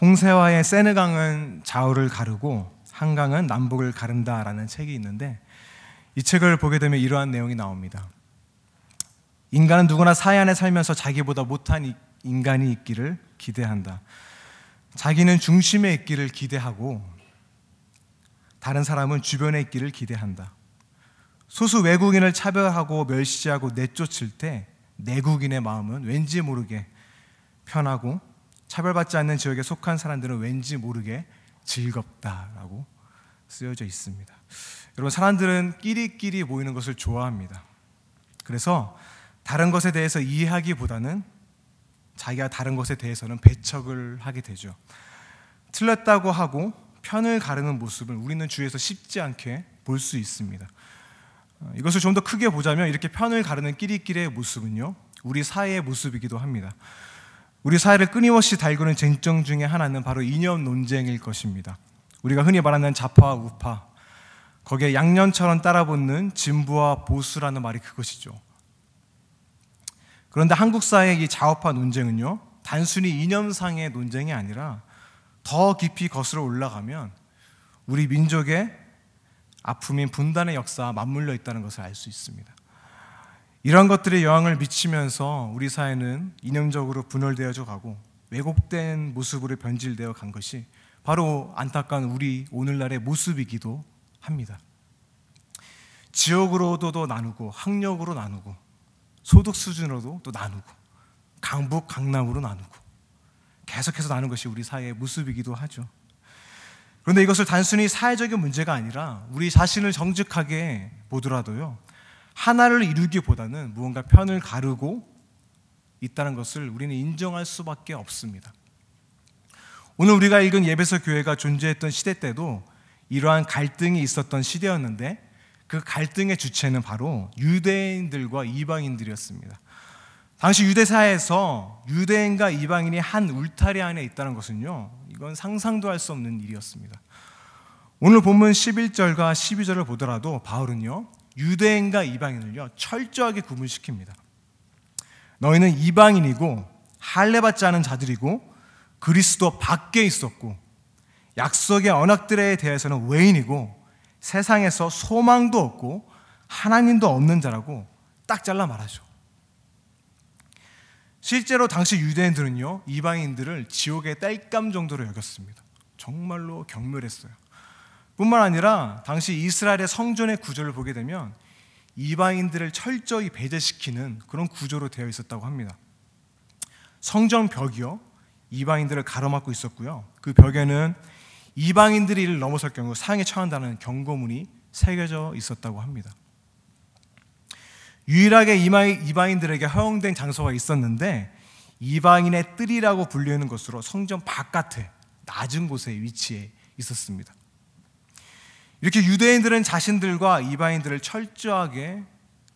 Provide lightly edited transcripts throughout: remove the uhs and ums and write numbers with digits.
홍세화의 세느강은 좌우를 가르고 한강은 남북을 가른다라는 책이 있는데, 이 책을 보게 되면 이러한 내용이 나옵니다. 인간은 누구나 사회 안에 살면서 자기보다 못한 인간이 있기를 기대한다. 자기는 중심에 있기를 기대하고 다른 사람은 주변에 있기를 기대한다. 소수 외국인을 차별하고 멸시하고 내쫓을 때 내국인의 마음은 왠지 모르게 편하고, 차별받지 않는 지역에 속한 사람들은 왠지 모르게 즐겁다라고 쓰여져 있습니다. 여러분, 사람들은 끼리끼리 모이는 것을 좋아합니다. 그래서 다른 것에 대해서 이해하기보다는 자기가 다른 것에 대해서는 배척을 하게 되죠. 틀렸다고 하고 편을 가르는 모습을 우리는 주위에서 쉽지 않게 볼 수 있습니다. 이것을 좀 더 크게 보자면, 이렇게 편을 가르는 끼리끼리의 모습은요, 우리 사회의 모습이기도 합니다. 우리 사회를 끊임없이 달구는 쟁점 중에 하나는 바로 이념 논쟁일 것입니다. 우리가 흔히 말하는 좌파와 우파, 거기에 양념처럼 따라붙는 진보와 보수라는 말이 그것이죠. 그런데 한국 사회의 이 좌우파 논쟁은요, 단순히 이념상의 논쟁이 아니라 더 깊이 거슬러 올라가면 우리 민족의 아픔인 분단의 역사와 맞물려 있다는 것을 알 수 있습니다. 이런 것들에 영향을 미치면서 우리 사회는 이념적으로 분열되어져 가고 왜곡된 모습으로 변질되어 간 것이 바로 안타까운 우리 오늘날의 모습이기도 합니다. 지역으로도 나누고, 학력으로 나누고, 소득 수준으로도 또 나누고, 강북, 강남으로 나누고, 계속해서 나누는 것이 우리 사회의 모습이기도 하죠. 그런데 이것을 단순히 사회적인 문제가 아니라 우리 자신을 정직하게 보더라도요, 하나를 이루기보다는 무언가 편을 가르고 있다는 것을 우리는 인정할 수밖에 없습니다. 오늘 우리가 읽은 예배서 교회가 존재했던 시대 때도 이러한 갈등이 있었던 시대였는데, 그 갈등의 주체는 바로 유대인들과 이방인들이었습니다. 당시 유대사회에서 유대인과 이방인이 한 울타리 안에 있다는 것은요, 이건 상상도 할 수 없는 일이었습니다. 오늘 본문 11절과 12절을 보더라도 바울은요, 유대인과 이방인을요 철저하게 구분시킵니다. 너희는 이방인이고 할례받지 않은 자들이고 그리스도 밖에 있었고 약속의 언약들에 대해서는 외인이고 세상에서 소망도 없고 하나님도 없는 자라고 딱 잘라 말하죠. 실제로 당시 유대인들은요, 이방인들을 지옥의 땔감 정도로 여겼습니다. 정말로 경멸했어요. 뿐만 아니라 당시 이스라엘의 성전의 구조를 보게 되면 이방인들을 철저히 배제시키는 그런 구조로 되어 있었다고 합니다. 성전 벽이요, 이방인들을 가로막고 있었고요, 그 벽에는 이방인들이 이를 넘어설 경우 사형에 처한다는 경고문이 새겨져 있었다고 합니다. 유일하게 이방인들에게 허용된 장소가 있었는데, 이방인의 뜰이라고 불리는 것으로 성전 바깥에 낮은 곳에 위치해 있었습니다. 이렇게 유대인들은 자신들과 이방인들을 철저하게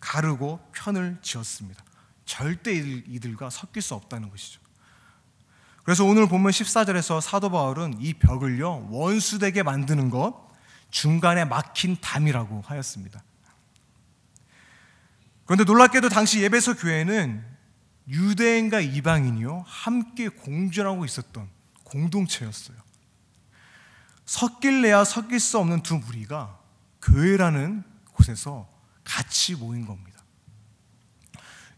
가르고 편을 지었습니다. 절대 이들과 섞일 수 없다는 것이죠. 그래서 오늘 본문 14절에서 사도 바울은 이 벽을요, 원수되게 만드는 것, 중간에 막힌 담이라고 하였습니다. 그런데 놀랍게도 당시 예배소 교회는 유대인과 이방인이요 함께 공존하고 있었던 공동체였어요. 섞일래야 섞일 수 없는 두 무리가 교회라는 곳에서 같이 모인 겁니다.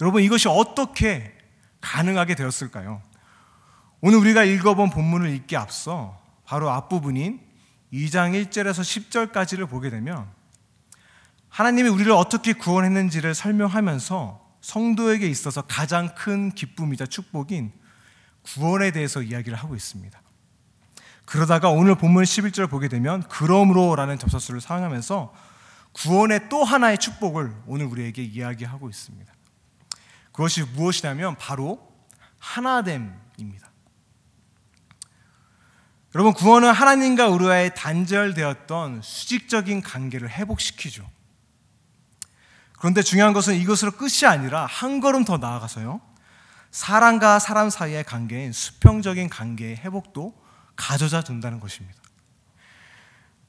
여러분, 이것이 어떻게 가능하게 되었을까요? 오늘 우리가 읽어본 본문을 읽기 앞서 바로 앞부분인 2장 1절에서 10절까지를 보게 되면 하나님이 우리를 어떻게 구원했는지를 설명하면서 성도에게 있어서 가장 큰 기쁨이자 축복인 구원에 대해서 이야기를 하고 있습니다. 그러다가 오늘 본문 11절을 보게 되면 그러므로라는 접속사를 사용하면서 구원의 또 하나의 축복을 오늘 우리에게 이야기하고 있습니다. 그것이 무엇이냐면 바로 하나됨입니다. 여러분, 구원은 하나님과 우리와의 단절되었던 수직적인 관계를 회복시키죠. 그런데 중요한 것은 이것으로 끝이 아니라 한 걸음 더 나아가서요, 사람과 사람 사이의 관계인 수평적인 관계의 회복도 가져다 준다는 것입니다.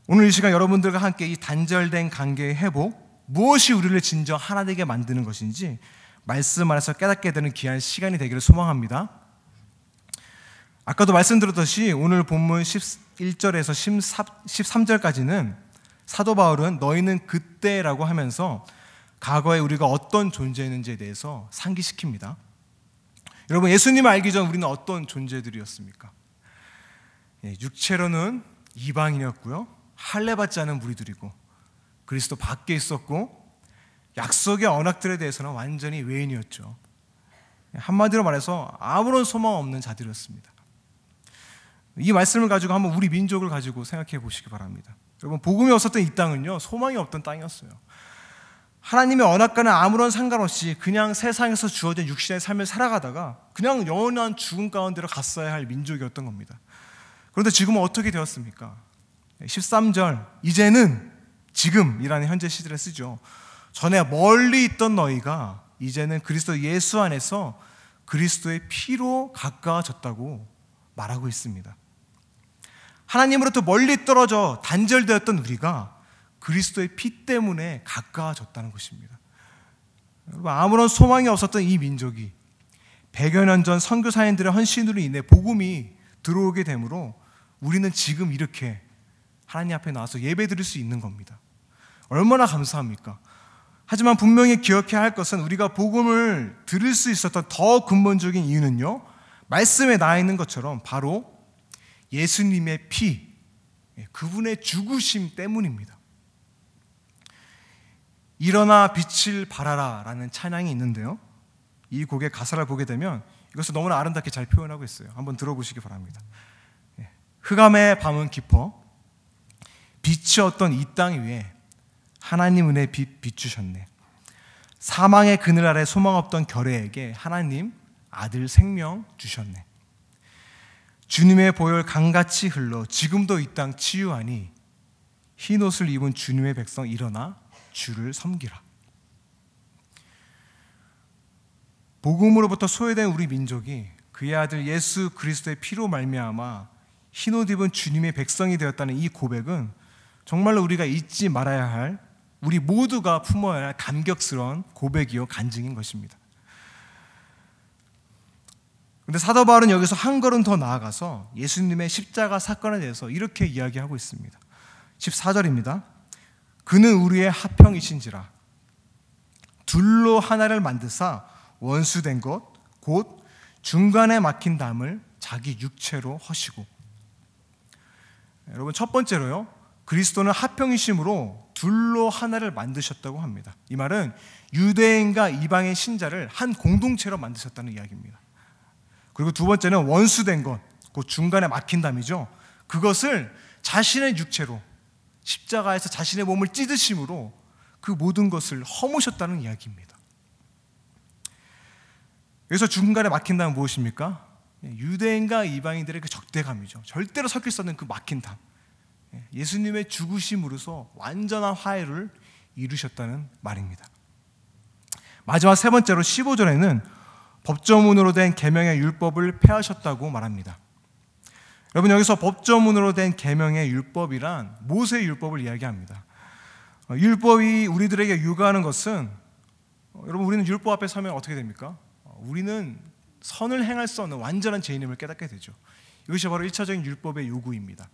오늘 이 시간 여러분들과 함께 이 단절된 관계의 회복, 무엇이 우리를 진정 하나 되게 만드는 것인지 말씀 안에서 깨닫게 되는 귀한 시간이 되기를 소망합니다. 아까도 말씀드렸듯이 오늘 본문 11절에서 13절까지는 사도 바울은 너희는 그때라고 하면서 과거에 우리가 어떤 존재였는지에 대해서 상기시킵니다. 여러분, 예수님을 알기 전 우리는 어떤 존재들이었습니까? 육체로는 이방인이었고요, 할례받지 않은 무리들이고 그리스도 밖에 있었고 약속의 언약들에 대해서는 완전히 외인이었죠. 한마디로 말해서 아무런 소망 없는 자들이었습니다. 이 말씀을 가지고 한번 우리 민족을 가지고 생각해 보시기 바랍니다. 여러분, 복음이 없었던 이 땅은요, 소망이 없던 땅이었어요. 하나님의 언약과는 아무런 상관없이 그냥 세상에서 주어진 육신의 삶을 살아가다가 그냥 영원한 죽음 가운데로 갔어야 할 민족이었던 겁니다. 그런데 지금은 어떻게 되었습니까? 13절, 이제는, 지금이라는 현재 시제를 쓰죠. 전에 멀리 있던 너희가 이제는 그리스도 예수 안에서 그리스도의 피로 가까워졌다고 말하고 있습니다. 하나님으로부터 멀리 떨어져 단절되었던 우리가 그리스도의 피 때문에 가까워졌다는 것입니다. 아무런 소망이 없었던 이 민족이 100여 년 전 선교사님들의 헌신으로 인해 복음이 들어오게 되므로 우리는 지금 이렇게 하나님 앞에 나와서 예배드릴 수 있는 겁니다. 얼마나 감사합니까? 하지만 분명히 기억해야 할 것은 우리가 복음을 들을 수 있었던 더 근본적인 이유는요, 말씀에 나와 있는 것처럼 바로 예수님의 피, 그분의 죽으심 때문입니다. 일어나 빛을 발하라 라는 찬양이 있는데요, 이 곡의 가사를 보게 되면 이것을 너무나 아름답게 잘 표현하고 있어요. 한번 들어보시기 바랍니다. 흑암의 밤은 깊어 빛이 없던 이 땅 위에 하나님 은혜 빛 비추셨네. 사망의 그늘 아래 소망 없던 결애에게 하나님 아들 생명 주셨네. 주님의 보혈 강같이 흘러 지금도 이 땅 치유하니 흰 옷을 입은 주님의 백성 일어나 주를 섬기라. 복음으로부터 소외된 우리 민족이 그의 아들 예수 그리스도의 피로 말미암아 흰 옷 입은 주님의 백성이 되었다는 이 고백은 정말로 우리가 잊지 말아야 할, 우리 모두가 품어야 할 감격스러운 고백이요 간증인 것입니다. 그런데 사도 바울은 여기서 한 걸음 더 나아가서 예수님의 십자가 사건에 대해서 이렇게 이야기하고 있습니다. 14절입니다. 그는 우리의 화평이신지라 둘로 하나를 만드사 원수된 것 곧 중간에 막힌 담을 자기 육체로 허시고. 여러분, 첫 번째로요, 그리스도는 화평이심으로 둘로 하나를 만드셨다고 합니다. 이 말은 유대인과 이방인 신자를 한 공동체로 만드셨다는 이야기입니다. 그리고 두 번째는 원수된 것, 그 중간에 막힌 담이죠. 그것을 자신의 육체로 십자가에서 자신의 몸을 찢으심으로 그 모든 것을 허무셨다는 이야기입니다. 여기서 중간에 막힌 담은 무엇입니까? 유대인과 이방인들의 그 적대감이죠. 절대로 섞일 수 없는 그 막힌 담. 예수님의 죽으심으로써 완전한 화해를 이루셨다는 말입니다. 마지막 세 번째로 15절에는 법조문으로 된 계명의 율법을 폐하셨다고 말합니다. 여러분, 여기서 법조문으로 된 계명의 율법이란 모세의 율법을 이야기합니다. 율법이 우리들에게 요구하는 것은, 여러분, 우리는 율법 앞에 서면 어떻게 됩니까? 우리는 선을 행할 수 없는 완전한 죄인임을 깨닫게 되죠. 이것이 바로 1차적인 율법의 요구입니다.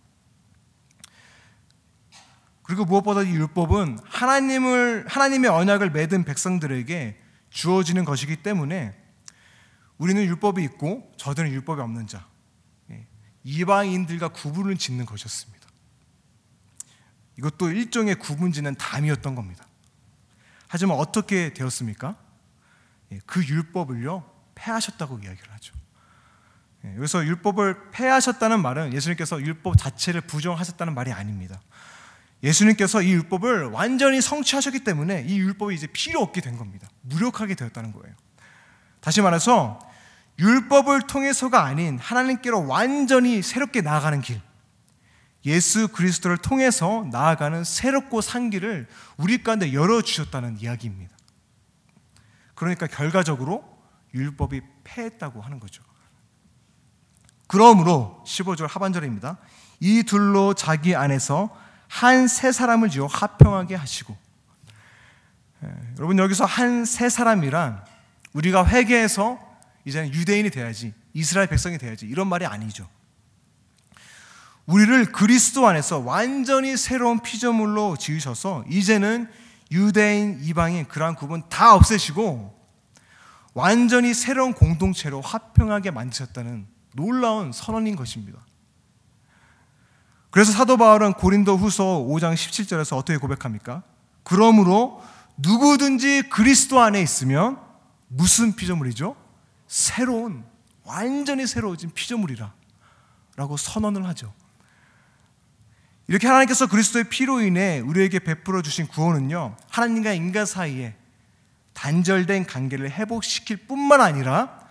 그리고 무엇보다 이 율법은 하나님의 언약을 맺은 백성들에게 주어지는 것이기 때문에 우리는 율법이 있고 저들은 율법이 없는 자, 이방인들과 구분을 짓는 것이었습니다. 이것도 일종의 구분짓는 담이었던 겁니다. 하지만 어떻게 되었습니까? 그 율법을요 폐하셨다고 이야기를 하죠. 여기서 율법을 폐하셨다는 말은 예수님께서 율법 자체를 부정하셨다는 말이 아닙니다. 예수님께서 이 율법을 완전히 성취하셨기 때문에 이 율법이 이제 필요 없게 된 겁니다. 무력하게 되었다는 거예요. 다시 말해서 율법을 통해서가 아닌 하나님께로 완전히 새롭게 나아가는 길, 예수 그리스도를 통해서 나아가는 새롭고 산 길을 우리 가운데 열어주셨다는 이야기입니다. 그러니까 결과적으로 율법이 폐했다고 하는 거죠. 그러므로 15절 하반절입니다. 이 둘로 자기 안에서 한 세 사람을 지어 화평하게 하시고. 여러분, 여기서 한 세 사람이란 우리가 회개해서 이제는 유대인이 돼야지, 이스라엘 백성이 돼야지, 이런 말이 아니죠. 우리를 그리스도 안에서 완전히 새로운 피조물로 지으셔서 이제는 유대인, 이방인 그러한 구분 다 없애시고 완전히 새로운 공동체로 화평하게 만드셨다는 놀라운 선언인 것입니다. 그래서 사도 바울은 고린도후서 5장 17절에서 어떻게 고백합니까? 그러므로 누구든지 그리스도 안에 있으면 무슨 피조물이죠? 새로운, 완전히 새로워진 피조물이라 라고 선언을 하죠. 이렇게 하나님께서 그리스도의 피로 인해 우리에게 베풀어 주신 구원은요, 하나님과 인간 사이에 단절된 관계를 회복시킬 뿐만 아니라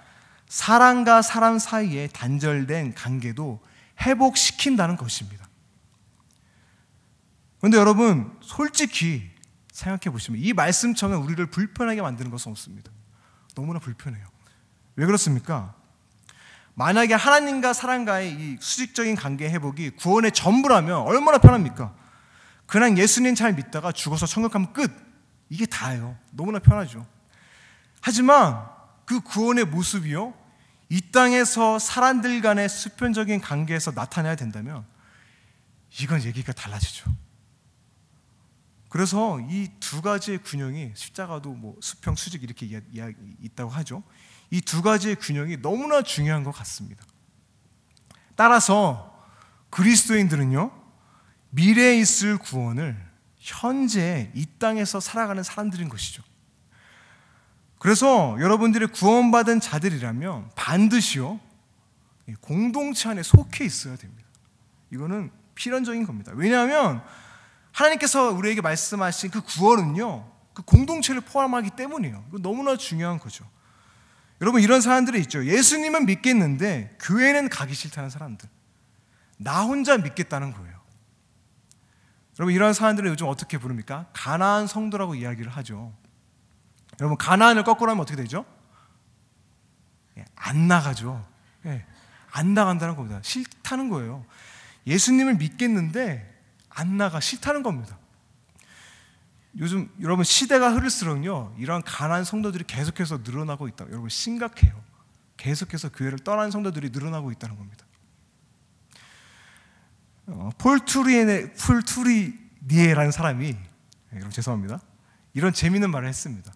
사람과 사람 사이에 단절된 관계도 회복시킨다는 것입니다. 그런데 여러분, 솔직히 생각해 보시면 이 말씀처럼 우리를 불편하게 만드는 것은 없습니다. 너무나 불편해요. 왜 그렇습니까? 만약에 하나님과 사람과의 이 수직적인 관계 회복이 구원의 전부라면 얼마나 편합니까? 그냥 예수님 잘 믿다가 죽어서 천국 가면 끝. 이게 다예요. 너무나 편하죠. 하지만 그 구원의 모습이요, 이 땅에서 사람들 간의 수평적인 관계에서 나타나야 된다면 이건 얘기가 달라지죠. 그래서 이 두 가지의 균형이, 십자가도 뭐 수평, 수직 이렇게 있다고 하죠. 이 두 가지의 균형이 너무나 중요한 것 같습니다. 따라서 그리스도인들은요, 미래에 있을 구원을 현재 이 땅에서 살아가는 사람들인 것이죠. 그래서 여러분들이 구원받은 자들이라면 반드시요, 공동체 안에 속해 있어야 됩니다. 이거는 필연적인 겁니다. 왜냐하면 하나님께서 우리에게 말씀하신 그 구원은요, 그 공동체를 포함하기 때문이에요. 이거 너무나 중요한 거죠. 여러분, 이런 사람들이 있죠. 예수님은 믿겠는데 교회는 가기 싫다는 사람들. 나 혼자 믿겠다는 거예요. 여러분, 이런 사람들은 요즘 어떻게 부릅니까? 가나안 성도라고 이야기를 하죠. 여러분, 가나안을 거꾸로 하면 어떻게 되죠? 안 나가죠. 안 나간다는 겁니다. 싫다는 거예요. 예수님을 믿겠는데 안 나가, 싫다는 겁니다. 요즘 여러분 시대가 흐를수록요, 이런 가난한 성도들이 계속해서 늘어나고 있다. 여러분 심각해요. 계속해서 교회를 떠나는 성도들이 늘어나고 있다는 겁니다. 폴 투리니에라는 사람이, 여러분 죄송합니다, 이런 재미있는 말을 했습니다.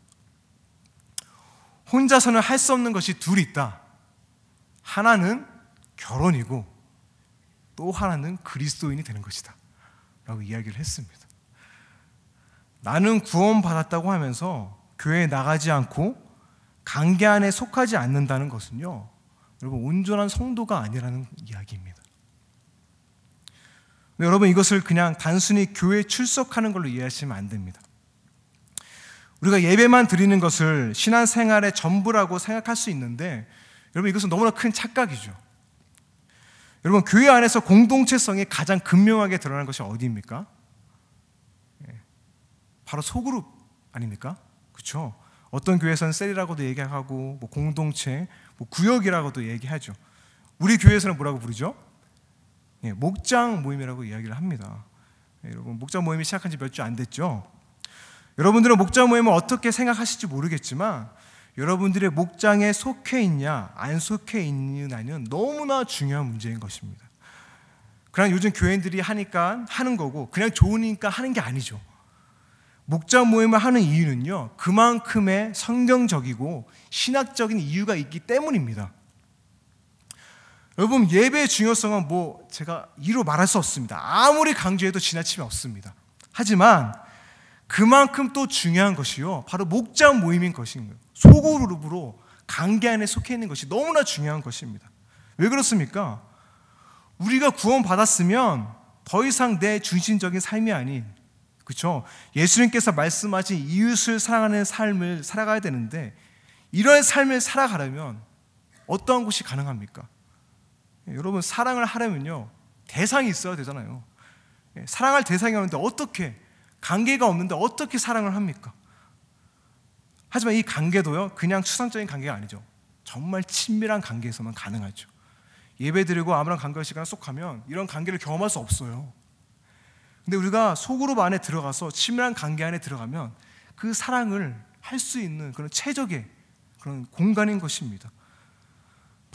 혼자서는 할 수 없는 것이 둘이 있다. 하나는 결혼이고 또 하나는 그리스도인이 되는 것이다 라고 이야기를 했습니다. 나는 구원받았다고 하면서 교회에 나가지 않고 관계 안에 속하지 않는다는 것은요, 여러분 온전한 성도가 아니라는 이야기입니다. 여러분, 이것을 그냥 단순히 교회에 출석하는 걸로 이해하시면 안 됩니다. 우리가 예배만 드리는 것을 신앙생활의 전부라고 생각할 수 있는데, 여러분 이것은 너무나 큰 착각이죠. 여러분, 교회 안에서 공동체성이 가장 극명하게 드러나는 것이 어디입니까? 바로 소그룹 아닙니까? 그렇죠? 어떤 교회에서는 셀이라고도 얘기하고, 뭐 공동체, 뭐 구역이라고도 얘기하죠. 우리 교회에서는 뭐라고 부르죠? 목장 모임이라고 이야기를 합니다. 여러분, 목장 모임이 시작한 지 몇 주 안 됐죠? 여러분들은 목장 모임을 어떻게 생각하실지 모르겠지만, 여러분들의 목장에 속해 있냐 안 속해 있느냐는 너무나 중요한 문제인 것입니다. 그냥 요즘 교인들이 하니까 하는 거고, 그냥 좋으니까 하는 게 아니죠. 목장 모임을 하는 이유는요, 그만큼의 성경적이고 신학적인 이유가 있기 때문입니다. 여러분, 예배의 중요성은 뭐 제가 이로 말할 수 없습니다. 아무리 강조해도 지나침이 없습니다. 하지만 그만큼 또 중요한 것이요, 바로 목장 모임인 것인 거예요. 소그룹으로 관계 안에 속해 있는 것이 너무나 중요한 것입니다. 왜 그렇습니까? 우리가 구원받았으면 더 이상 내 중심적인 삶이 아닌, 그렇죠? 예수님께서 말씀하신 이웃을 사랑하는 삶을 살아가야 되는데, 이런 삶을 살아가려면 어떠한 것이 가능합니까? 여러분, 사랑을 하려면요, 대상이 있어야 되잖아요. 사랑할 대상이 없는데 어떻게, 관계가 없는데 어떻게 사랑을 합니까? 하지만 이 관계도요, 그냥 추상적인 관계가 아니죠. 정말 친밀한 관계에서만 가능하죠. 예배드리고 아무런 관계 시간 쏙 하면 이런 관계를 경험할 수 없어요. 근데 우리가 소그룹 안에 들어가서 친밀한 관계 안에 들어가면 그 사랑을 할 수 있는 그런 최적의 그런 공간인 것입니다.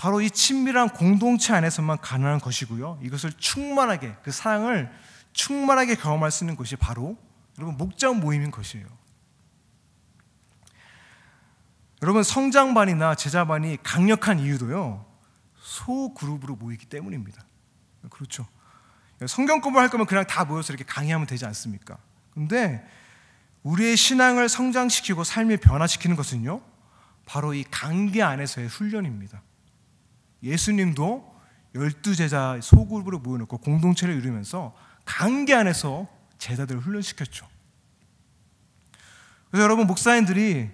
바로 이 친밀한 공동체 안에서만 가능한 것이고요. 이것을 충만하게, 그 사랑을 충만하게 경험할 수 있는 것이 바로 여러분 목장 모임인 것이에요. 여러분 성장반이나 제자반이 강력한 이유도요, 소그룹으로 모이기 때문입니다. 그렇죠. 성경 공부를 할 거면 그냥 다 모여서 이렇게 강의하면 되지 않습니까? 근데 우리의 신앙을 성장시키고 삶을 변화시키는 것은요, 바로 이 관계 안에서의 훈련입니다. 예수님도 12제자 소그룹으로 모여놓고 공동체를 이루면서 관계 안에서 제자들을 훈련시켰죠. 그래서 여러분 목사님들이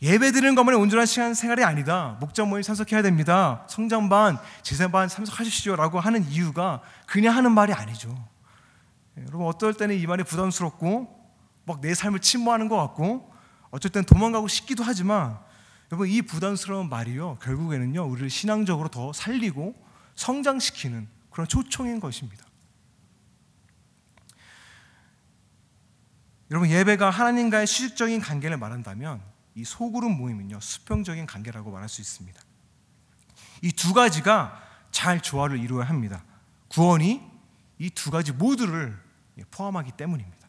예배 드리는 것만이 온전한 시간 생활이 아니다, 목장 모임 참석해야 됩니다, 성장반, 제자반 참석하십시오 라고 하는 이유가 그냥 하는 말이 아니죠. 여러분 어떨 때는 이 말이 부담스럽고 막 내 삶을 침모하는 것 같고 어쩔 때는 도망가고 싶기도 하지만 여러분 이 부담스러운 말이요, 결국에는요 우리를 신앙적으로 더 살리고 성장시키는 그런 초청인 것입니다. 여러분 예배가 하나님과의 수직적인 관계를 말한다면 이 소그룹 모임은요 수평적인 관계라고 말할 수 있습니다. 이 두 가지가 잘 조화를 이루어야 합니다. 구원이 이 두 가지 모두를 포함하기 때문입니다.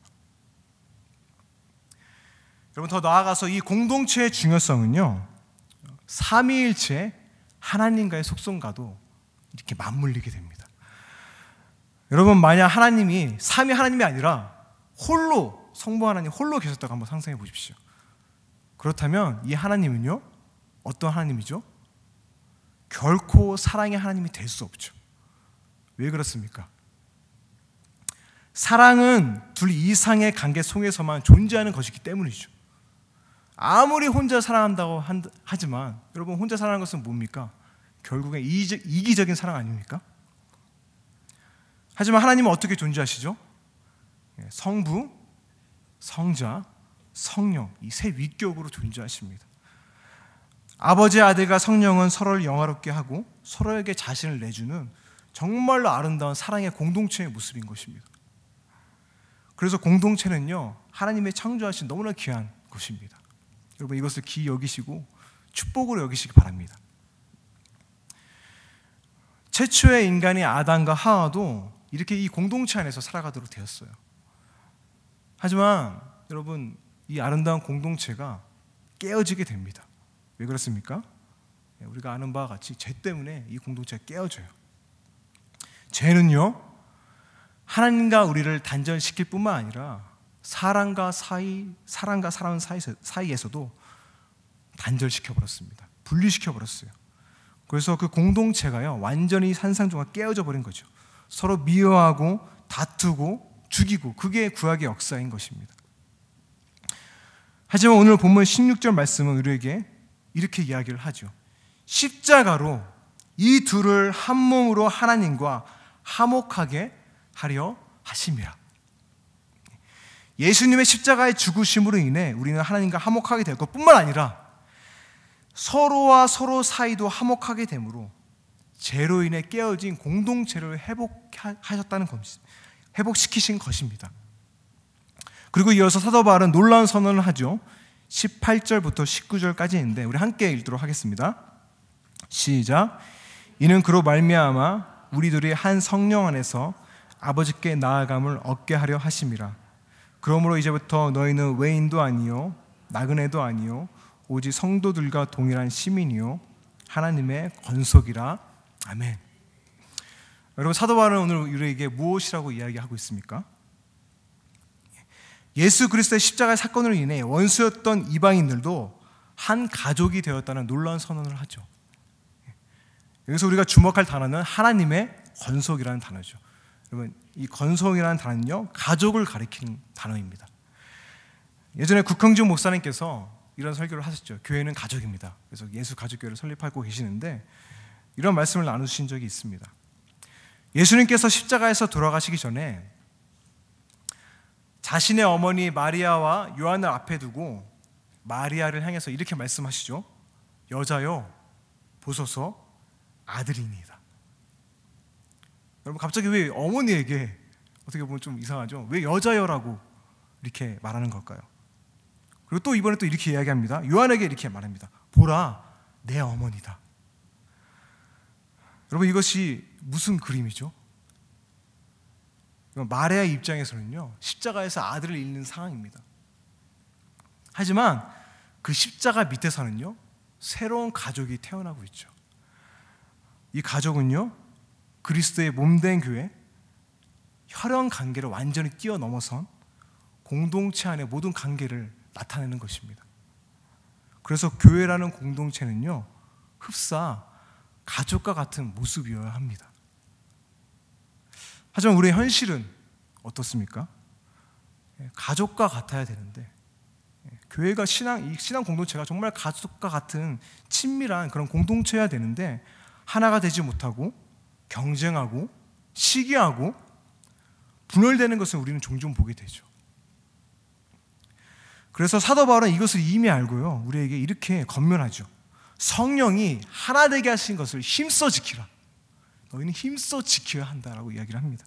여러분 더 나아가서 이 공동체의 중요성은요, 삼위일체 하나님과의 속성과도 이렇게 맞물리게 됩니다. 여러분 만약 하나님이 삼위 하나님이 아니라 홀로, 성부 하나님 홀로 계셨다고 한번 상상해 보십시오. 그렇다면 이 하나님은요 어떤 하나님이죠? 결코 사랑의 하나님이 될 수 없죠. 왜 그렇습니까? 사랑은 둘 이상의 관계 속에서만 존재하는 것이기 때문이죠. 아무리 혼자 사랑한다고 하지만 여러분 혼자 사랑하는 것은 뭡니까? 결국엔 이기적인 사랑 아닙니까? 하지만 하나님은 어떻게 존재하시죠? 성부, 성자, 성령, 이 세 위격으로 존재하십니다. 아버지, 아들과 성령은 서로를 영화롭게 하고 서로에게 자신을 내주는 정말로 아름다운 사랑의 공동체의 모습인 것입니다. 그래서 공동체는요 하나님의 창조하신 너무나 귀한 것입니다. 여러분 이것을 귀히 여기시고 축복으로 여기시기 바랍니다. 최초의 인간이 아담과 하와도 이렇게 이 공동체 안에서 살아가도록 되었어요. 하지만 여러분 이 아름다운 공동체가 깨어지게 됩니다. 왜 그렇습니까? 우리가 아는 바와 같이 죄 때문에 이 공동체가 깨어져요. 죄는요 하나님과 우리를 단절시킬 뿐만 아니라 사람과 사람 사이에서도 단절시켜버렸습니다. 분리시켜버렸어요. 그래서 그 공동체가요 완전히 산상조각 깨어져 버린 거죠. 서로 미워하고 다투고 죽이고, 그게 구약의 역사인 것입니다. 하지만 오늘 본문 16절 말씀은 우리에게 이렇게 이야기를 하죠. 십자가로 이 둘을 한 몸으로 하나님과 화목하게 하려 하심이라. 예수님의 십자가의 죽으심으로 인해 우리는 하나님과 화목하게 될 것뿐만 아니라 서로와 서로 사이도 화목하게 되므로 죄로 인해 깨어진 공동체를 회복하셨다는 것입니다. 회복시키신 것입니다. 그리고 이어서 사도 바울은 놀라운 선언을 하죠. 18절부터 19절까지 있는데 우리 함께 읽도록 하겠습니다. 시작. 이는 그로 말미암아 우리들이 한 성령 안에서 아버지께 나아감을 얻게 하려 하심이라. 그러므로 이제부터 너희는 외인도 아니요 나그네도 아니요 오직 성도들과 동일한 시민이요 하나님의 권속이라. 아멘. 여러분 사도 바울은 오늘 우리에게 무엇이라고 이야기하고 있습니까? 예수 그리스도의 십자가의 사건으로 인해 원수였던 이방인들도 한 가족이 되었다는 놀라운 선언을 하죠. 여기서 우리가 주목할 단어는 하나님의 권속이라는 단어죠. 여러분 이 권속이라는 단어는요 가족을 가리키는 단어입니다. 예전에 국형준 목사님께서 이런 설교를 하셨죠. 교회는 가족입니다. 그래서 예수 가족교회를 설립하고 계시는데 이런 말씀을 나누신 적이 있습니다. 예수님께서 십자가에서 돌아가시기 전에 자신의 어머니 마리아와 요한을 앞에 두고 마리아를 향해서 이렇게 말씀하시죠. 여자여 보소서 아들이니이다. 여러분 갑자기 왜 어머니에게, 어떻게 보면 좀 이상하죠, 왜 여자여라고 이렇게 말하는 걸까요? 그리고 또 이번에 또 이렇게 이야기합니다. 요한에게 이렇게 말합니다. 보라 내 어머니다. 여러분, 이것이 무슨 그림이죠? 마리아의 입장에서는요, 십자가에서 아들을 잃는 상황입니다. 하지만 그 십자가 밑에서는요, 새로운 가족이 태어나고 있죠. 이 가족은요, 그리스도의 몸된 교회, 혈연 관계를 완전히 뛰어넘어선 공동체 안의 모든 관계를 나타내는 것입니다. 그래서 교회라는 공동체는요, 흡사 가족과 같은 모습이어야 합니다. 하지만 우리의 현실은 어떻습니까? 가족과 같아야 되는데, 교회가 이 신앙 공동체가 정말 가족과 같은 친밀한 그런 공동체여야 되는데, 하나가 되지 못하고 경쟁하고 시기하고 분열되는 것을 우리는 종종 보게 되죠. 그래서 사도 바울은 이것을 이미 알고요, 우리에게 이렇게 권면하죠. 성령이 하나 되게 하신 것을 힘써 지키라. 너희는 힘써 지켜야 한다라고 이야기를 합니다.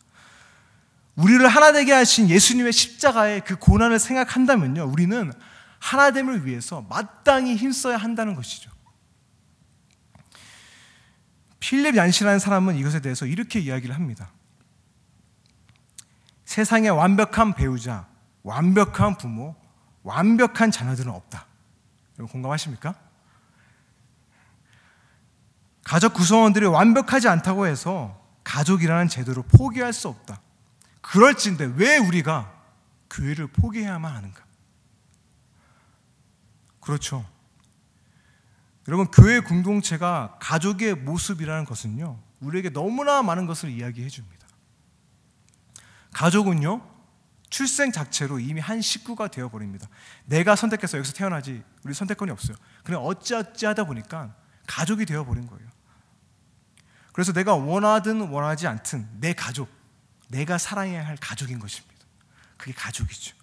우리를 하나 되게 하신 예수님의 십자가의 그 고난을 생각한다면요, 우리는 하나됨을 위해서 마땅히 힘써야 한다는 것이죠. 필립 얀시라는 사람은 이것에 대해서 이렇게 이야기를 합니다. 세상에 완벽한 배우자, 완벽한 부모, 완벽한 자녀들은 없다. 여러분 공감하십니까? 가족 구성원들이 완벽하지 않다고 해서 가족이라는 제도를 포기할 수 없다. 그럴진데 왜 우리가 교회를 포기해야만 하는가? 그렇죠. 여러분, 교회 공동체가 가족의 모습이라는 것은요, 우리에게 너무나 많은 것을 이야기해 줍니다. 가족은요, 출생 자체로 이미 한 식구가 되어버립니다. 내가 선택해서 여기서 태어나지 우리 선택권이 없어요. 그냥 어찌어찌 하다 보니까 가족이 되어버린 거예요. 그래서 내가 원하든 원하지 않든 내 가족, 내가 사랑해야 할 가족인 것입니다. 그게 가족이죠.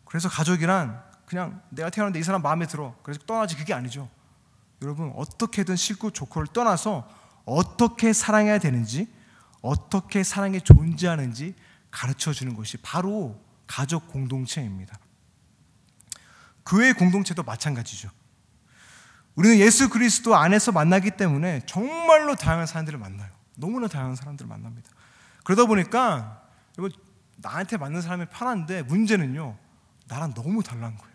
그래서 가족이란 그냥 내가 태어났는데 이 사람 마음에 들어, 그래서 떠나지, 그게 아니죠. 여러분, 어떻게든 식구 조건을 떠나서 어떻게 사랑해야 되는지, 어떻게 사랑이 존재하는지 가르쳐주는 것이 바로 가족 공동체입니다. 교회 공동체도 마찬가지죠. 우리는 예수 그리스도 안에서 만나기 때문에 정말로 다양한 사람들을 만나요. 너무나 다양한 사람들을 만납니다. 그러다 보니까 나한테 맞는 사람이 편한데, 문제는요, 나랑 너무 다른 거예요.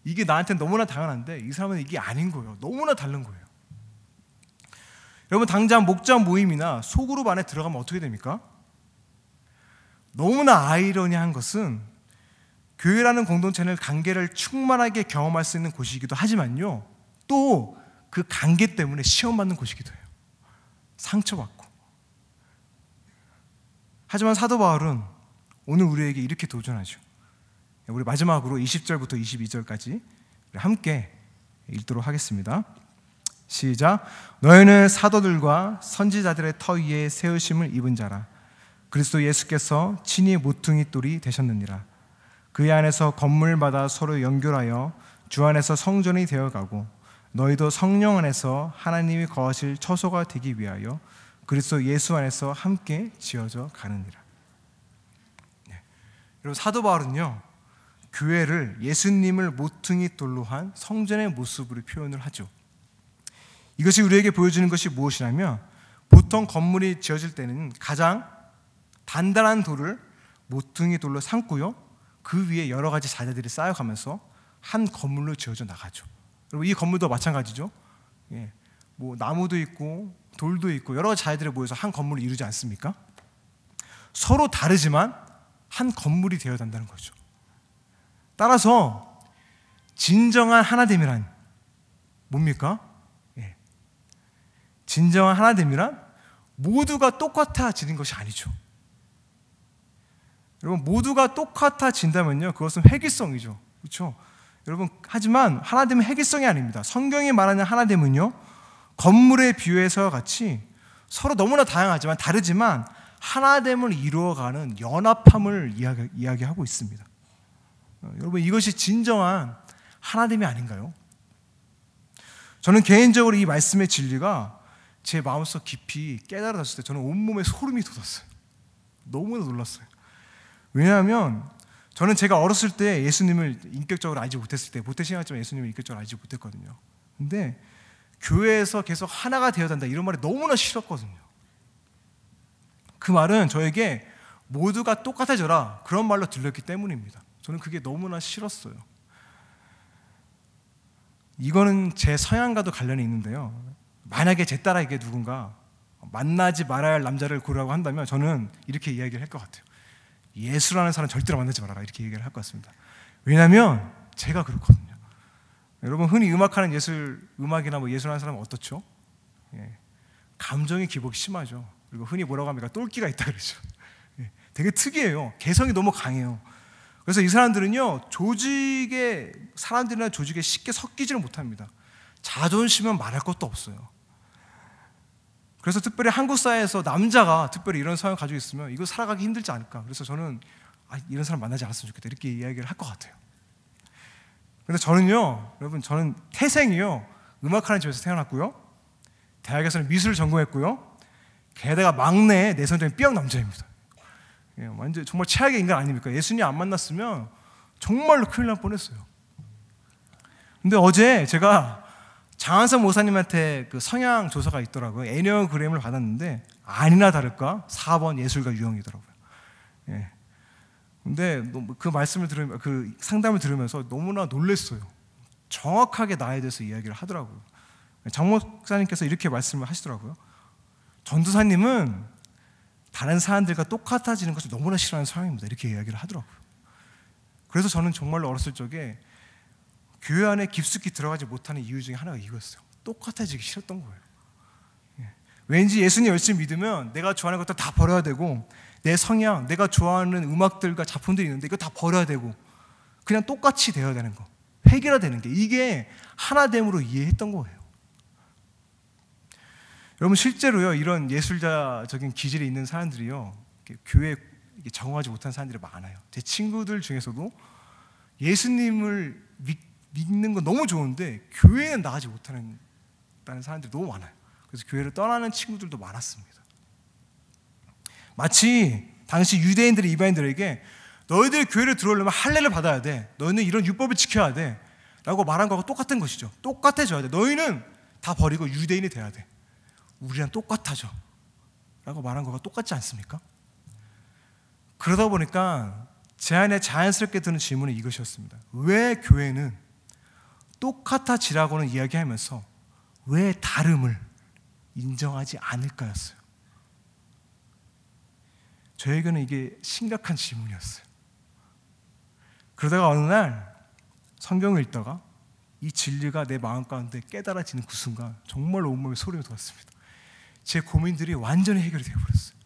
이게 나한테 너무나 당연한데 이 사람은 이게 아닌 거예요. 너무나 다른 거예요. 여러분, 당장 목자 모임이나 소그룹 안에 들어가면 어떻게 됩니까? 너무나 아이러니한 것은 교회라는 공동체는 관계를 충만하게 경험할 수 있는 곳이기도 하지만요, 또 그 관계 때문에 시험받는 곳이기도 해요. 상처받고. 하지만 사도 바울은 오늘 우리에게 이렇게 도전하죠. 우리 마지막으로 20절부터 22절까지 함께 읽도록 하겠습니다. 시작. 너희는 사도들과 선지자들의 터 위에 세우심을 입은 자라. 그리스도 예수께서 친히 모퉁이 돌이 되셨느니라. 그의 안에서 건물마다 서로 연결하여 주 안에서 성전이 되어가고, 너희도 성령 안에서 하나님이 거하실 처소가 되기 위하여 그리스도 예수 안에서 함께 지어져 가느니라. 네. 여러분, 사도 바울은요, 교회를 예수님을 모퉁이 돌로 한 성전의 모습으로 표현을 하죠. 이것이 우리에게 보여주는 것이 무엇이냐면, 보통 건물이 지어질 때는 가장 단단한 돌을 모퉁이 돌로 삼고요, 그 위에 여러 가지 자재들이 쌓여가면서 한 건물로 지어져 나가죠. 여러분, 이 건물도 마찬가지죠. 예, 뭐 나무도 있고 돌도 있고 여러 가지 자재들이 모여서 한 건물을 이루지 않습니까? 서로 다르지만 한 건물이 되어야 한다는 거죠. 따라서 진정한 하나됨이란 뭡니까? 예. 진정한 하나됨이란 모두가 똑같아지는 것이 아니죠. 여러분, 모두가 똑같아진다면요, 그것은 회귀성이죠. 그렇죠? 여러분, 하지만 하나됨은 회귀성이 아닙니다. 성경이 말하는 하나됨은요, 건물의 비유에서와 같이 서로 너무나 다양하지만 다르지만 하나됨을 이루어가는 연합함을 이야기하고 있습니다. 여러분, 이것이 진정한 하나됨이 아닌가요? 저는 개인적으로 이 말씀의 진리가 제 마음속 깊이 깨달아졌을 때 저는 온몸에 소름이 돋았어요. 너무나 놀랐어요. 왜냐하면 저는 제가 어렸을 때 예수님을 인격적으로 알지 못했을 때, 모태신앙처럼 예수님을 인격적으로 알지 못했거든요. 근데 교회에서 계속 하나가 되어야 된다 이런 말이 너무나 싫었거든요. 그 말은 저에게 모두가 똑같아져라 그런 말로 들렸기 때문입니다. 저는 그게 너무나 싫었어요. 이거는 제 성향과도 관련이 있는데요. 만약에 제 딸에게 누군가 만나지 말아야 할 남자를 고르라고 한다면 저는 이렇게 이야기를 할 것 같아요. 예수라는 사람 절대로 만나지 말아라 이렇게 얘기를 할 것 같습니다. 왜냐하면 제가 그렇거든요. 여러분 흔히 음악하는 음악이나 뭐 예술하는 사람은 어떻죠? 예. 감정의 기복이 심하죠. 그리고 흔히 뭐라고 합니까? 똘끼가 있다 그러죠. 예. 되게 특이해요. 개성이 너무 강해요. 그래서 이 사람들은요 사람들이나 조직에 쉽게 섞이지를 못합니다. 자존심은 말할 것도 없어요. 그래서 특별히 한국 사회에서 남자가 특별히 이런 성향을 가지고 있으면 이거 살아가기 힘들지 않을까. 그래서 저는 이런 사람 만나지 않았으면 좋겠다 이렇게 이야기를 할 것 같아요. 근데 저는요 여러분 저는 태생이요 음악하는 집에서 태어났고요, 대학에서는 미술을 전공했고요, 게다가 막내 내성적인 B형 남자입니다. 예, 완전 정말 최악의 인간 아닙니까? 예수님 안 만났으면 정말로 큰일 날 뻔했어요. 근데 어제 제가 장한선 목사님한테 그 성향 조사가 있더라고요. 애니어그램을 받았는데 아니나 다를까 4번 예술가 유형이더라고요. 예. 근데 그 말씀을 들으면 그 상담을 들으면서 너무나 놀랐어요. 정확하게 나에 대해서 이야기를 하더라고요. 장 목사님께서 이렇게 말씀을 하시더라고요. 전도사님은 다른 사람들과 똑같아지는 것을 너무나 싫어하는 성향입니다. 이렇게 이야기를 하더라고요. 그래서 저는 정말로 어렸을 적에 교회 안에 깊숙이 들어가지 못하는 이유 중에 하나가 이거였어요. 똑같아지기 싫었던 거예요. 왠지 예수님 열심히 믿으면 내가 좋아하는 것들 다 버려야 되고, 내 성향, 내가 좋아하는 음악들과 작품들이 있는데 이거 다 버려야 되고 그냥 똑같이 되어야 되는 거, 획일화되는 게 이게 하나됨으로 이해했던 거예요. 여러분 실제로요 이런 예술자적인 기질이 있는 사람들이요 교회에 적응하지 못한 사람들이 많아요. 제 친구들 중에서도 예수님을 믿는 건 너무 좋은데 교회에 나가지 못하는 사람들이 너무 많아요. 그래서 교회를 떠나는 친구들도 많았습니다. 마치 당시 유대인들이 이방인들에게 너희들 교회를 들어오려면 할례를 받아야 돼, 너희는 이런 율법을 지켜야 돼 라고 말한 거하고 똑같은 것이죠. 똑같아져야 돼. 너희는 다 버리고 유대인이 돼야 돼. 우리랑 똑같아져 라고 말한 거가 똑같지 않습니까? 그러다 보니까 제 안에 자연스럽게 드는 질문은 이것이었습니다. 왜 교회는 똑같아지라고는 이야기하면서 왜 다름을 인정하지 않을까였어요. 저에게는 이게 심각한 질문이었어요. 그러다가 어느 날 성경을 읽다가 이 진리가 내 마음 가운데 깨달아지는 그 순간 정말로 온몸에 소름이 돋았습니다. 제 고민들이 완전히 해결이 되어버렸어요.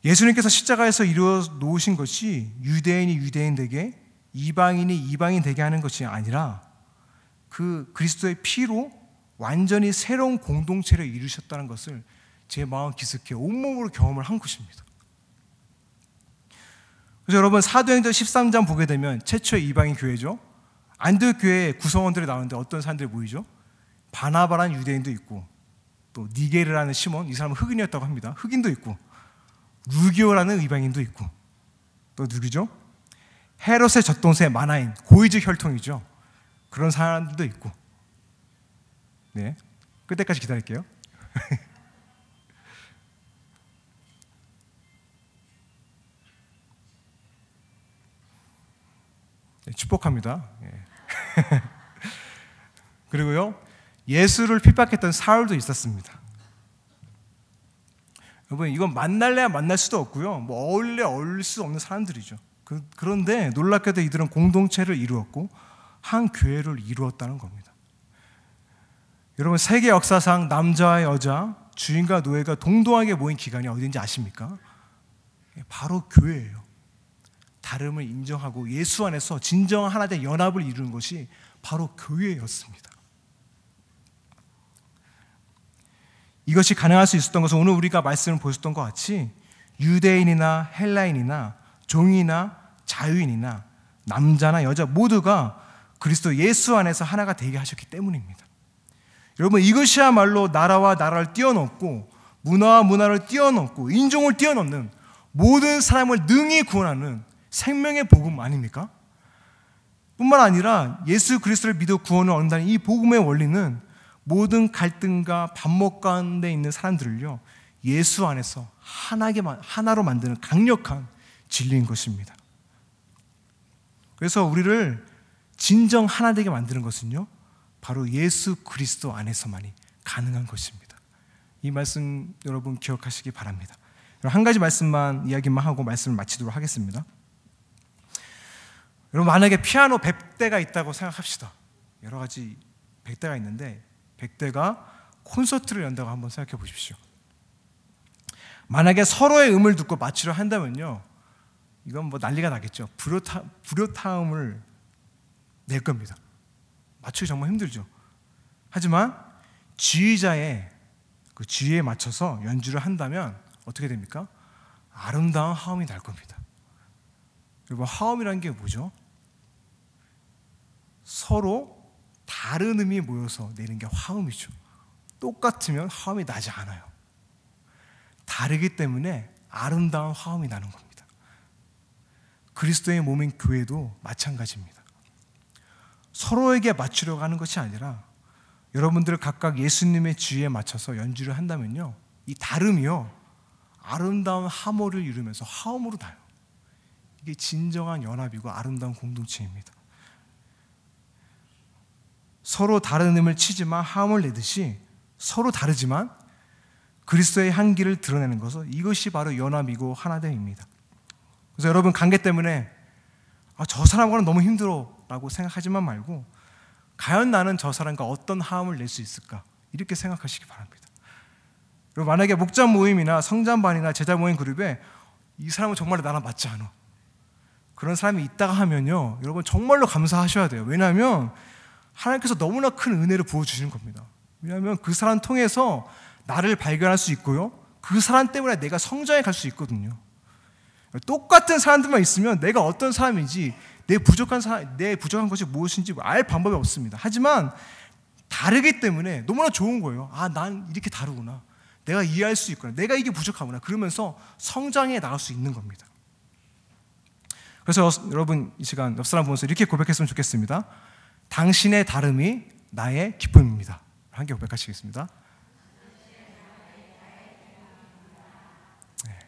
예수님께서 십자가에서 이루어 놓으신 것이 유대인이 유대인 되게, 이방인이 이방인 되게 하는 것이 아니라 그 그리스도의 피로 완전히 새로운 공동체를 이루셨다는 것을 제 마음 깊숙이 온몸으로 경험을 한 것입니다. 그래서 여러분 사도행전 13장 보게 되면 최초의 이방인 교회죠. 안디옥 교회 구성원들이 나오는데 어떤 사람들이 모이죠? 바나바라는 유대인도 있고, 또 니게르라는 시몬, 이 사람은 흑인이었다고 합니다. 흑인도 있고, 루기오라는 이방인도 있고, 또 누구죠? 헤롯의 젖동생 마나인, 고이즈 혈통이죠. 그런 사람들도 있고. 네, 끝때까지 기다릴게요. 네, 축복합니다. 네. 그리고요, 예수를 핍박했던 사울도 있었습니다. 여러분 이건 만날래야 만날 수도 없고요, 뭐 어울려야 어울릴 수 없는 사람들이죠. 그런데 놀랍게도 이들은 공동체를 이루었고 한 교회를 이루었다는 겁니다. 여러분 세계 역사상 남자와 여자, 주인과 노예가 동등하게 모인 기관이 어딘지 아십니까? 바로 교회예요. 다름을 인정하고 예수 안에서 진정한 하나된 연합을 이루는 것이 바로 교회였습니다. 이것이 가능할 수 있었던 것은 오늘 우리가 말씀을 보셨던 것 같이 유대인이나 헬라인이나 종이나 자유인이나 남자나 여자 모두가 그리스도 예수 안에서 하나가 되게 하셨기 때문입니다. 여러분 이것이야말로 나라와 나라를 뛰어넘고 문화와 문화를 뛰어넘고 인종을 뛰어넘는 모든 사람을 능히 구원하는 생명의 복음 아닙니까? 뿐만 아니라 예수 그리스도를 믿어 구원을 얻는다는 이 복음의 원리는 모든 갈등과 반목 가운데 있는 사람들을요, 예수 안에서 하나로 만드는 강력한 진리인 것입니다. 그래서 우리를 진정 하나 되게 만드는 것은요, 바로 예수 그리스도 안에서만이 가능한 것입니다. 이 말씀 여러분 기억하시기 바랍니다. 한 가지 말씀만 이야기만 하고 말씀을 마치도록 하겠습니다. 여러분, 만약에 피아노 100대가 있다고 생각합시다. 여러 가지 100대가 있는데 100대가 콘서트를 연다고 한번 생각해 보십시오. 만약에 서로의 음을 듣고 맞추려 한다면요, 이건 뭐 난리가 나겠죠. 불효타음을 낼 겁니다. 맞추기 정말 힘들죠. 하지만 지휘자의 그 지휘에 맞춰서 연주를 한다면 어떻게 됩니까? 아름다운 화음이 날 겁니다. 여러분, 화음이라는 게 뭐죠? 서로 다른 음이 모여서 내는 게 화음이죠. 똑같으면 화음이 나지 않아요. 다르기 때문에 아름다운 화음이 나는 겁니다. 그리스도의 몸인 교회도 마찬가지입니다. 서로에게 맞추려고 하는 것이 아니라 여러분들 각각 예수님의 지위에 맞춰서 연주를 한다면요, 이 다름이요, 아름다운 하모를 이루면서 화음으로 나요. 이게 진정한 연합이고 아름다운 공동체입니다. 서로 다른 음을 치지만 화음을 내듯이 서로 다르지만 그리스도의 향기를 드러내는 것은, 이것이 바로 연합이고 하나됨입니다. 그래서 여러분, 관계 때문에 저 사람과는 너무 힘들어 라고 생각하지만 말고, 과연 나는 저 사람과 어떤 화음을 낼 수 있을까, 이렇게 생각하시기 바랍니다. 그리고 만약에 목자 모임이나 성장반이나 제자 모임 그룹에 이 사람은 정말 나랑 맞지 않아, 그런 사람이 있다가 하면요, 여러분 정말로 감사하셔야 돼요. 왜냐하면 하나님께서 너무나 큰 은혜를 부어주시는 겁니다. 왜냐하면 그 사람 통해서 나를 발견할 수 있고요, 그 사람 때문에 내가 성장해 갈 수 있거든요. 똑같은 사람들만 있으면 내가 어떤 사람인지, 내 부족한 것이 무엇인지 알 방법이 없습니다. 하지만 다르기 때문에 너무나 좋은 거예요. 난 이렇게 다르구나, 내가 이해할 수 있구나, 내가 이게 부족하구나, 그러면서 성장해 나갈 수 있는 겁니다. 그래서 여러분, 이 시간 옆 사람 보면서 이렇게 고백했으면 좋겠습니다. 당신의 다름이 나의 기쁨입니다. 함께 고백하시겠습니다. 네.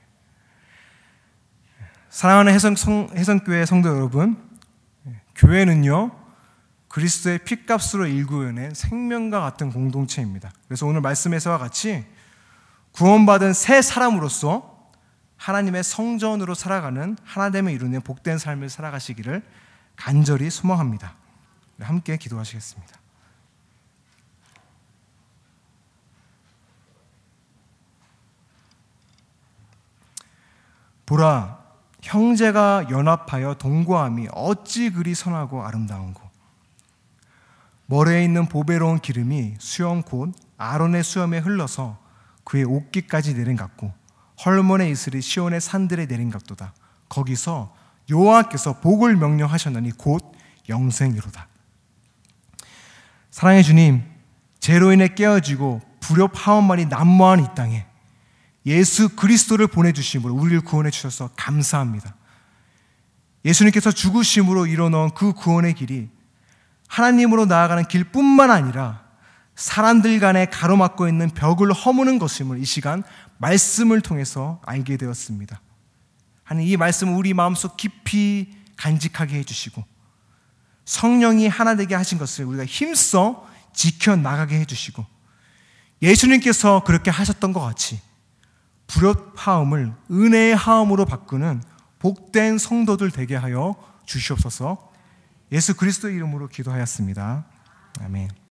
사랑하는 해성교회 성도 여러분, 교회는요, 그리스도의 피값으로 일구어낸 생명과 같은 공동체입니다. 그래서 오늘 말씀에서와 같이 구원받은 새 사람으로서 하나님의 성전으로 살아가는, 하나됨을 이루는 복된 삶을 살아가시기를 간절히 소망합니다. 함께 기도하시겠습니다. 보라, 형제가 연합하여 동거함이 어찌 그리 선하고 아름다운고, 머리에 있는 보배로운 기름이 수염 곧 아론의 수염에 흘러서 그의 옷깃까지 내린갑고, 헐몬의 이슬이 시온의 산들에 내린갑도다. 거기서 여호와께서 복을 명령하셨나니 곧 영생이로다. 사랑의 주님, 죄로 인해 깨어지고 불협화음만이 난무하는 이 땅에 예수 그리스도를 보내주심으로 우리를 구원해 주셔서 감사합니다. 예수님께서 죽으심으로 이뤄놓은 그 구원의 길이 하나님으로 나아가는 길뿐만 아니라 사람들 간에 가로막고 있는 벽을 허무는 것임을 이 시간 말씀을 통해서 알게 되었습니다. 하나님, 이 말씀을 우리 마음속 깊이 간직하게 해주시고 성령이 하나 되게 하신 것을 우리가 힘써 지켜나가게 해주시고, 예수님께서 그렇게 하셨던 것 같이 불협화음을 은혜의 화음으로 바꾸는 복된 성도들 되게 하여 주시옵소서. 예수 그리스도의 이름으로 기도하였습니다. 아멘.